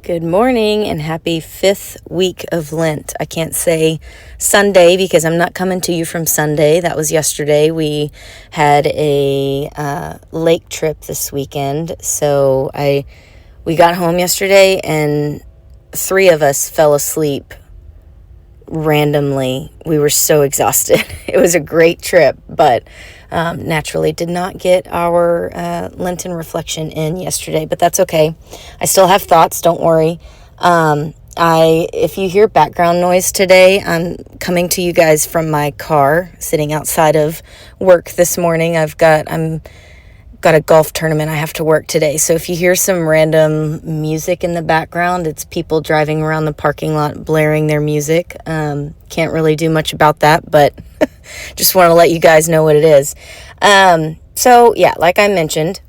Good morning and happy 5th week of Lent. I can't say Sunday because I'm not coming to you from Sunday. That was yesterday. We had a lake trip this weekend. So we got home yesterday and 3 of us fell asleep randomly. We were so exhausted. It was a great trip, but naturally did not get our Lenten reflection in yesterday, but that's okay. I still have thoughts, don't worry. If you hear background noise today, I'm coming to you guys from my car, sitting outside of work this morning. I've got a golf tournament I have to work today. So if you hear some random music in the background, it's people driving around the parking lot blaring their music. Can't really do much about that, but just want to let you guys know what it is. So yeah, like I mentioned,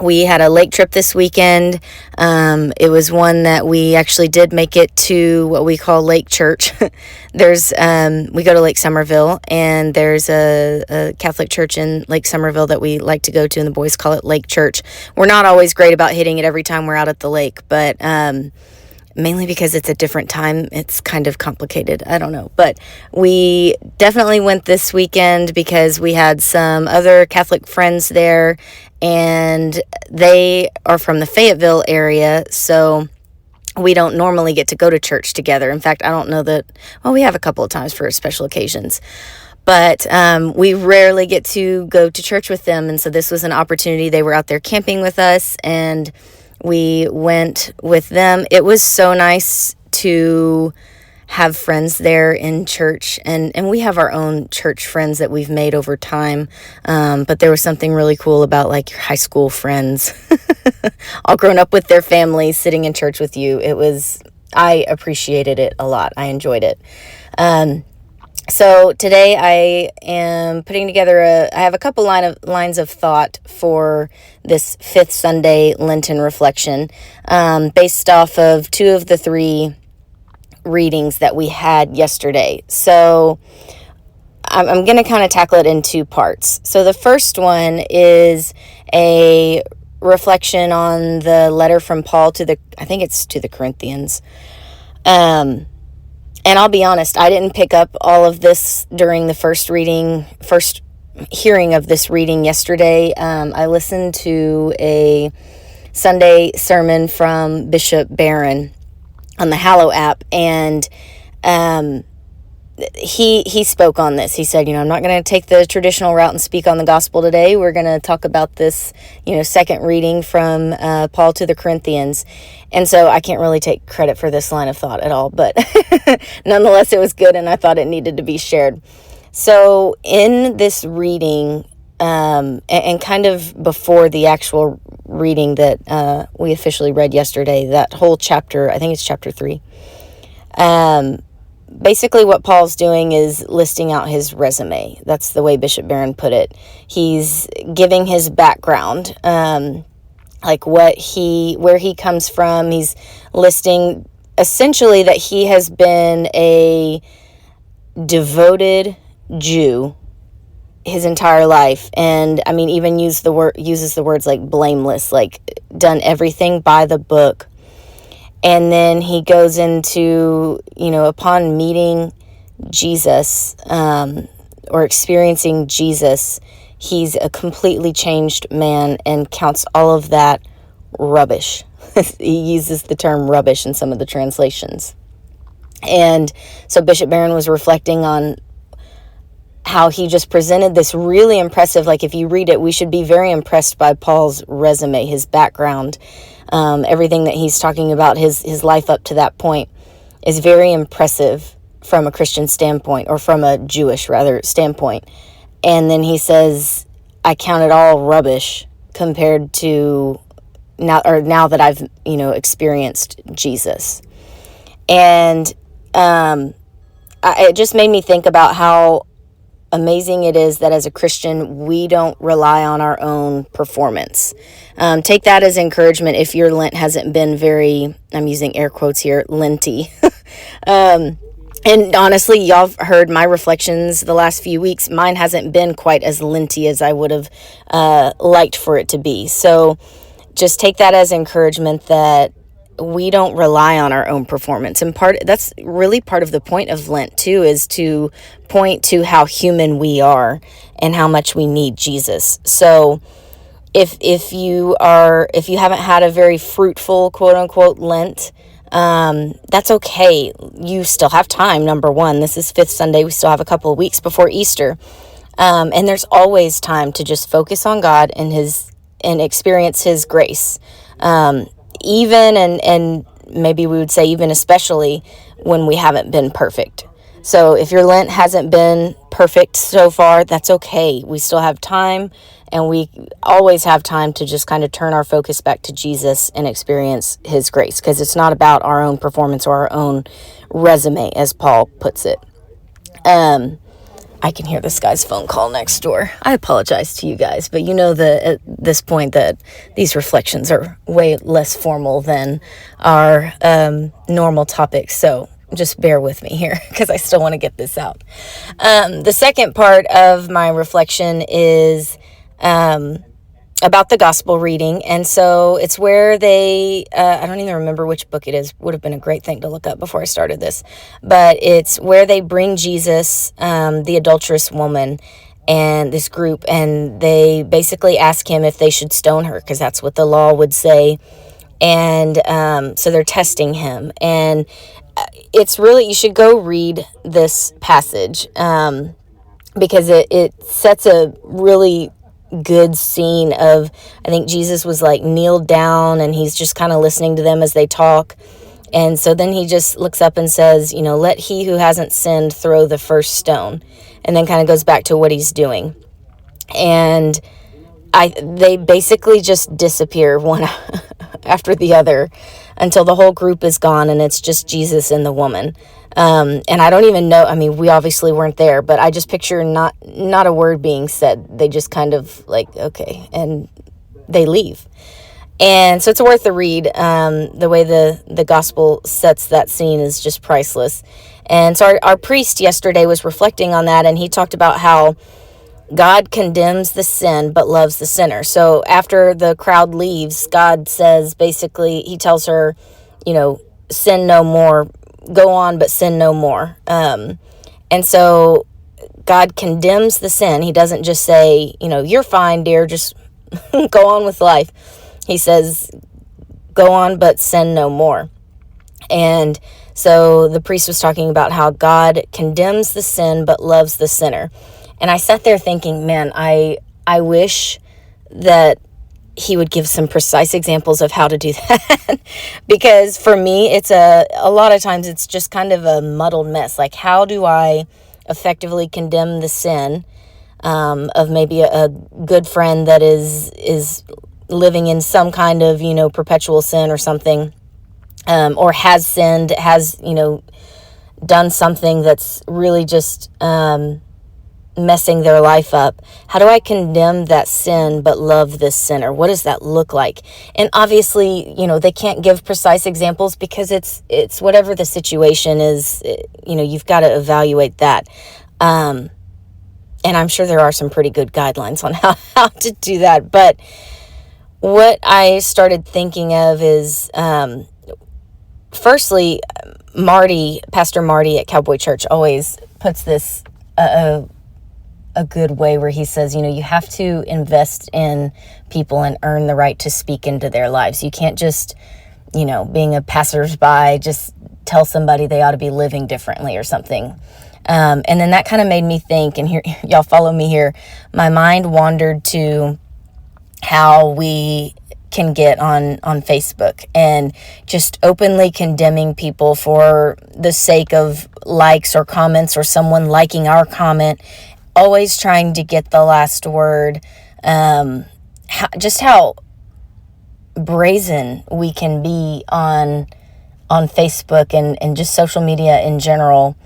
we had a lake trip this weekend. It was one that we actually did make it to what we call Lake Church. We go to Lake Somerville, and there's a Catholic church in Lake Somerville that we like to go to, and the boys call it Lake Church. We're not always great about hitting it every time we're out at the lake, but mainly because it's a different time, it's kind of complicated. I don't know. But we definitely went this weekend because we had some other Catholic friends there, and they are from the Fayetteville area, so we don't normally get to go to church together. In fact, I don't know that, we have a couple of times for special occasions, but we rarely get to go to church with them, and so this was an opportunity. They were out there camping with us, and we went with them. It was so nice to have friends there in church, and we have our own church friends that we've made over time, but there was something really cool about like your high school friends all grown up with their families sitting in church with you. I appreciated it a lot. I enjoyed it. So today I am putting together I have a couple lines of thought for this 5th Sunday Lenten reflection, based off of 2 of the 3 readings that we had yesterday. So I'm going to kind of tackle it in 2 parts. So the first one is a reflection on the letter from Paul to the Corinthians. And I'll be honest, I didn't pick up all of this during the first hearing of this reading yesterday. I listened to a Sunday sermon from Bishop Barron on the Hallow app, and he spoke on this. He said, I'm not going to take the traditional route and speak on the gospel today. We're going to talk about this, second reading from Paul to the Corinthians. And so I can't really take credit for this line of thought at all, but nonetheless, it was good, and I thought it needed to be shared. So in this reading, and kind of before the actual reading that we officially read yesterday, that whole chapter, I think it's chapter 3, basically what Paul's doing is listing out his resume. That's the way Bishop Barron put it. He's giving his background, like where he comes from. He's listing essentially that he has been a devoted Jew his entire life, and even uses the words like blameless, like done everything by the book. And then he goes into, upon meeting Jesus, or experiencing Jesus, he's a completely changed man and counts all of that rubbish. He uses the term rubbish in some of the translations. And so Bishop Barron was reflecting on how he just presented this really impressive, like if you read it, we should be very impressed by Paul's resume, his background. Everything that he's talking about, his life up to that point, is very impressive from a Christian standpoint, or from a Jewish, rather, standpoint. And then he says, I count it all rubbish compared to now that I've, experienced Jesus. And it just made me think about how amazing it is that as a Christian, we don't rely on our own performance. Take that as encouragement if your Lent hasn't been very, I'm using air quotes here, Lenty. And honestly, y'all have heard my reflections the last few weeks. Mine hasn't been quite as Lenty as I would have liked for it to be. So just take that as encouragement that we don't rely on our own performance. And that's really part of the point of Lent too, is to point to how human we are and how much we need Jesus. So if you haven't had a very fruitful, quote unquote, Lent, that's okay. You still have time. Number one, this is Fifth Sunday. We still have a couple of weeks before Easter. And there's always time to just focus on God and experience his grace. Even, and maybe we would say even especially when we haven't been perfect. So if your Lent hasn't been perfect so far, that's okay. We still have time, and we always have time to just kind of turn our focus back to Jesus and experience his grace, because it's not about our own performance or our own resume, as Paul puts it. I can hear this guy's phone call next door. I apologize to you guys, but you know at this point that these reflections are way less formal than our normal topics, so just bear with me here because I still want to get this out. The second part of my reflection is about the gospel reading. And so it's where they, I don't even remember which book it is. Would have been a great thing to look up before I started this. But it's where they bring Jesus, the adulterous woman, and this group, and they basically ask him if they should stone her, because that's what the law would say. And so they're testing him. And it's really, you should go read this passage because it sets a really good scene of, I think Jesus was like kneeled down and he's just kind of listening to them as they talk. And so then he just looks up and says, let he who hasn't sinned throw the first stone, and then kind of goes back to what he's doing. And they basically just disappear one after the other until the whole group is gone and it's just Jesus and the woman. And I don't even know, we obviously weren't there, but I just picture not a word being said. They just kind of like, okay, and they leave. And so it's worth a read. The way the gospel sets that scene is just priceless. And so our priest yesterday was reflecting on that, and he talked about how God condemns the sin but loves the sinner. So after the crowd leaves, God says, basically, he tells her, sin no more, go on, but sin no more. And so God condemns the sin. He doesn't just say, you're fine, dear, just go on with life. He says, go on, but sin no more. And so the priest was talking about how God condemns the sin but loves the sinner. And I sat there thinking, man, I wish that he would give some precise examples of how to do that. Because for me, it's a lot of times it's just kind of a muddled mess. Like, how do I effectively condemn the sin of maybe a good friend that is living in some kind of, perpetual sin or something, or has sinned, has, done something that's really just messing their life up. How do I condemn that sin but love this sinner? What does that look like? And obviously, they can't give precise examples because it's whatever the situation is, you've got to evaluate that. And I'm sure there are some pretty good guidelines on how to do that. But what I started thinking of is, firstly, Pastor Marty at Cowboy Church always puts this a good way where he says, you have to invest in people and earn the right to speak into their lives. You can't just, being a passersby, just tell somebody they ought to be living differently or something. And then that kind of made me think, and here, y'all follow me here. My mind wandered to how we can get on Facebook and just openly condemning people for the sake of likes or comments or someone liking our comment, always trying to get the last word. How brazen we can be on Facebook and just social media in general,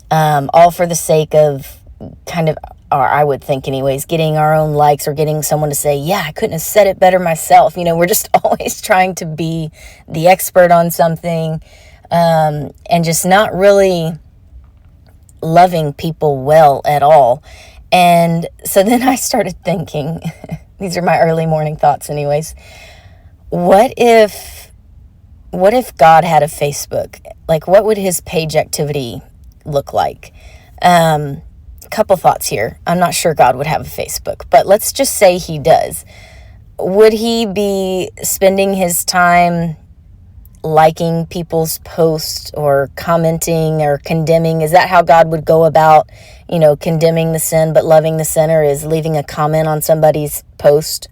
all for the sake of kind of, or I would think anyways, getting our own likes or getting someone to say, yeah, I couldn't have said it better myself. We're just always trying to be the expert on something, and just not really loving people well at all. And so then I started thinking, these are my early morning thoughts anyways, what if what if God had a Facebook? Like, what would his page activity look like? Couple thoughts here. I'm not sure God would have a Facebook, but let's just say he does. Would he be spending his time liking people's posts or commenting or condemning? Is that how God would go about, condemning the sin but loving the sinner, is leaving a comment on somebody's post?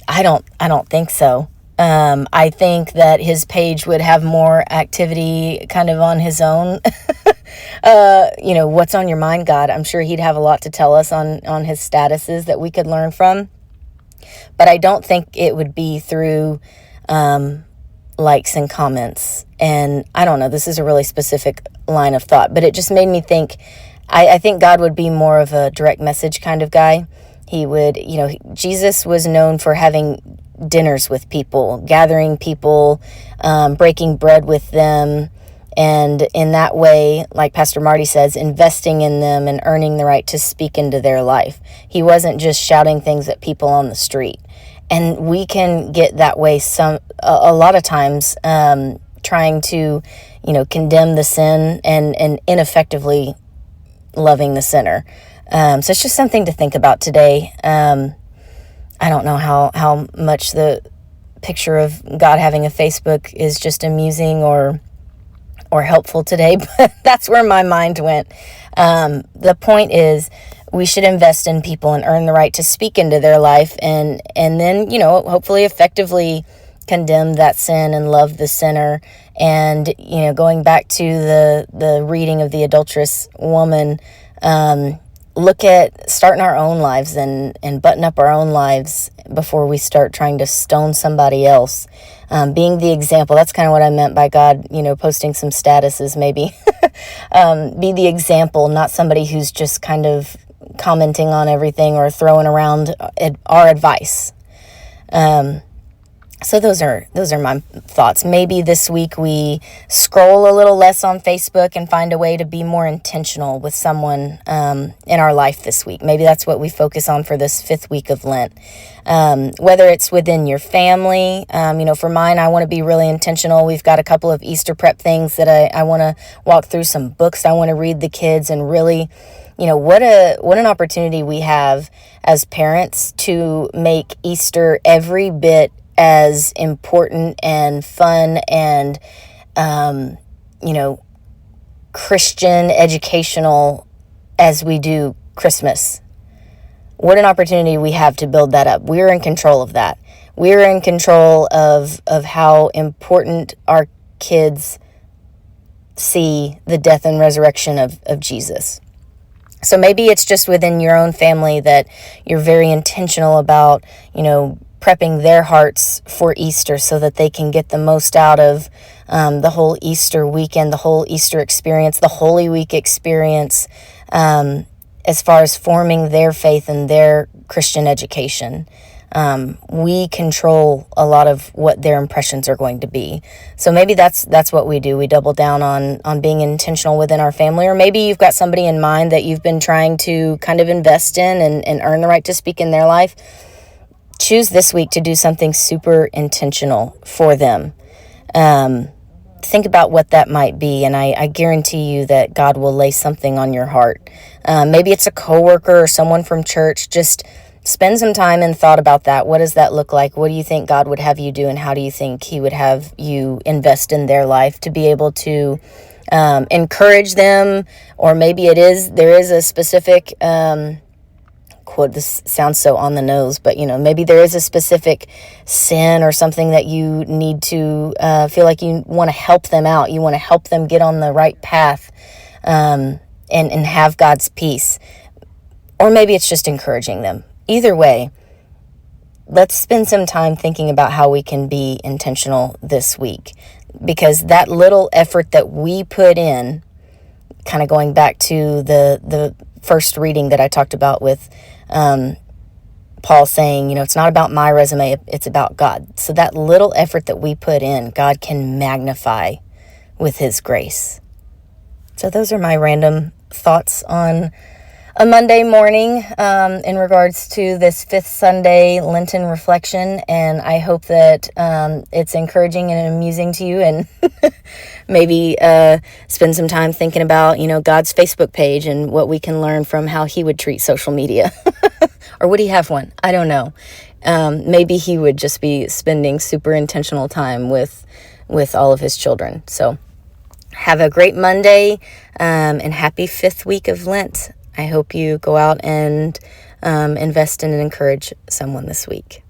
I don't think so. I think that his page would have more activity kind of on his own. What's on your mind, God? I'm sure he'd have a lot to tell us on his statuses that we could learn from. But I don't think it would be through likes and comments. And I don't know, this is a really specific line of thought, but it just made me think, I think God would be more of a direct message kind of guy. He would, Jesus was known for having dinners with people, gathering people, breaking bread with them, and in that way, like Pastor Marty says, investing in them and earning the right to speak into their life. He wasn't just shouting things at people on the street. And we can get that way a lot of times, trying to, condemn the sin and ineffectively loving the sinner. So it's just something to think about today. I don't know how much the picture of God having a Facebook is just amusing or helpful today, but that's where my mind went. The point is, we should invest in people and earn the right to speak into their life, and then, hopefully effectively condemn that sin and love the sinner. And, going back to the reading of the adulterous woman, look at starting our own lives and button up our own lives before we start trying to stone somebody else. Being the example, that's kind of what I meant by God, posting some statuses maybe. Be the example, not somebody who's just kind of commenting on everything or throwing around our advice. So those are my thoughts. Maybe this week we scroll a little less on Facebook and find a way to be more intentional with someone in our life this week. Maybe that's what we focus on for this 5th week of Lent. Whether it's within your family, for mine, I want to be really intentional. We've got a couple of Easter prep things that I want to walk through, some books I want to read the kids, and really, what an opportunity we have as parents to make Easter every bit as important and fun and, Christian, educational as we do Christmas. What an opportunity we have to build that up. We're in control of that. We're in control of how important our kids see the death and resurrection of Jesus. So maybe it's just within your own family that you're very intentional about, prepping their hearts for Easter so that they can get the most out of the whole Easter weekend, the whole Easter experience, the Holy Week experience, as far as forming their faith and their Christian education. We control a lot of what their impressions are going to be. So maybe that's what we do. We double down on being intentional within our family, or maybe you've got somebody in mind that you've been trying to kind of invest in and earn the right to speak in their life. Choose this week to do something super intentional for them. Think about what that might be, and I guarantee you that God will lay something on your heart. Maybe it's a coworker or someone from church. Just spend some time and thought about that. What does that look like? What do you think God would have you do, and how do you think he would have you invest in their life to be able to encourage them? Or maybe there is a specific quote, this sounds so on the nose, but maybe there is a specific sin or something that you need to feel like you want to help them out. You want to help them get on the right path and have God's peace. Or maybe it's just encouraging them. Either way, let's spend some time thinking about how we can be intentional this week, because that little effort that we put in, kind of going back to the first reading that I talked about with Paul saying, it's not about my resume, it's about God. So that little effort that we put in, God can magnify with his grace. So those are my random thoughts on a Monday morning in regards to this fifth Sunday Lenten reflection, and I hope that it's encouraging and amusing to you, and maybe spend some time thinking about, God's Facebook page and what we can learn from how he would treat social media. Or would he have one? I don't know. Maybe he would just be spending super intentional time with all of his children. So have a great Monday, and happy fifth week of Lent. I hope you go out and invest in and encourage someone this week.